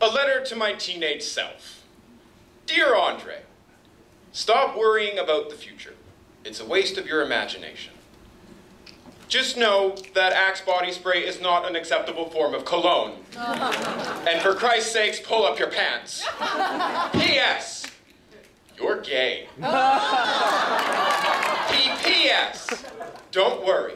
A letter to my teenage self. Dear Andre, stop worrying about the future. It's a waste of your imagination. Just know that Axe body spray is not an acceptable form of cologne. And for Christ's sakes, pull up your pants. P.S. You're gay. P.P.S. Don't worry.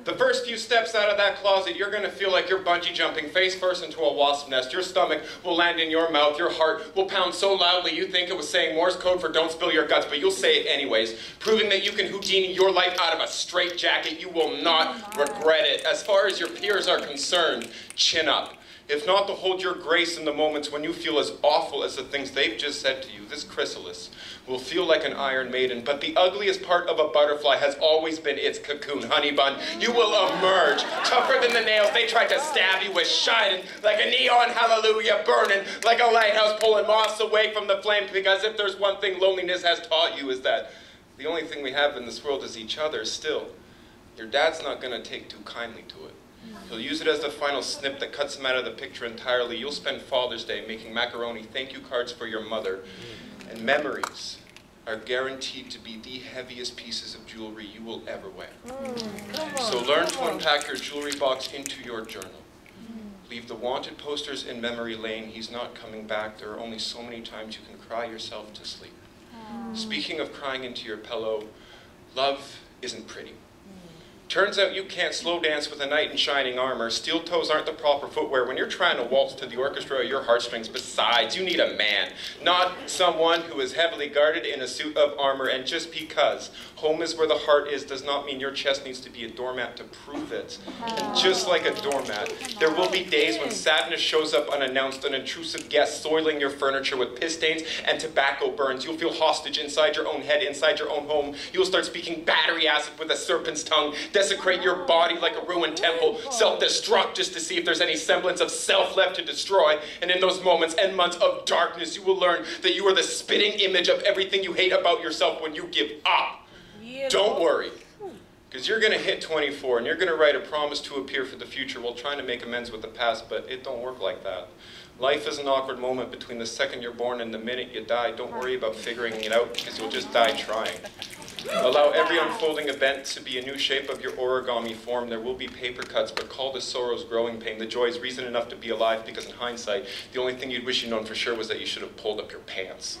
The first few steps out of that closet, you're going to feel like you're bungee jumping face first into a wasp nest. Your stomach will land in your mouth. Your heart will pound so loudly you think it was saying Morse code for don't spill your guts, but you'll say it anyways, proving that you can Houdini your life out of a straitjacket. You will not regret it. As far as your peers are concerned, chin up. If not to hold your grace in the moments when you feel as awful as the things they've just said to you, this chrysalis will feel like an iron maiden, but the ugliest part of a butterfly has always been its cocoon, honey bun. You will emerge, tougher than the nails they tried to stab you with, shining like a neon hallelujah, burning like a lighthouse pulling moths away from the flame, because if there's one thing loneliness has taught you is that the only thing we have in this world is each other. Still, your dad's not going to take too kindly to it. He'll use it as the final snip that cuts him out of the picture entirely. You'll spend Father's Day making macaroni thank you cards for your mother. And memories are guaranteed to be the heaviest pieces of jewelry you will ever wear. So learn to unpack your jewelry box into your journal. Leave the wanted posters in memory lane. He's not coming back. There are only so many times you can cry yourself to sleep. Speaking of crying into your pillow, love isn't pretty. Turns out you can't slow dance with a knight in shining armor. Steel toes aren't the proper footwear when you're trying to waltz to the orchestra of your heartstrings. Besides, you need a man, not someone who is heavily guarded in a suit of armor. And just because home is where the heart is does not mean your chest needs to be a doormat to prove it. And just like a doormat, there will be days when sadness shows up unannounced, an intrusive guest soiling your furniture with piss stains and tobacco burns. You'll feel hostage inside your own head, inside your own home. You'll start speaking battery acid with a serpent's tongue, desecrate your body like a ruined temple, self-destruct just to see if there's any semblance of self left to destroy. And in those moments and months of darkness, you will learn that you are the spitting image of everything you hate about yourself when you give up. Don't worry, because you're going to hit 24 and you're going to write a promise to appear for the future while trying to make amends with the past, but it don't work like that. Life is an awkward moment between the second you're born and the minute you die. Don't worry about figuring it out, because you'll just die trying. Allow every unfolding event to be a new shape of your origami form. There will be paper cuts, but call the sorrows growing pain. The joy is reason enough to be alive, because in hindsight, the only thing you'd wish you'd known for sure was that you should have pulled up your pants.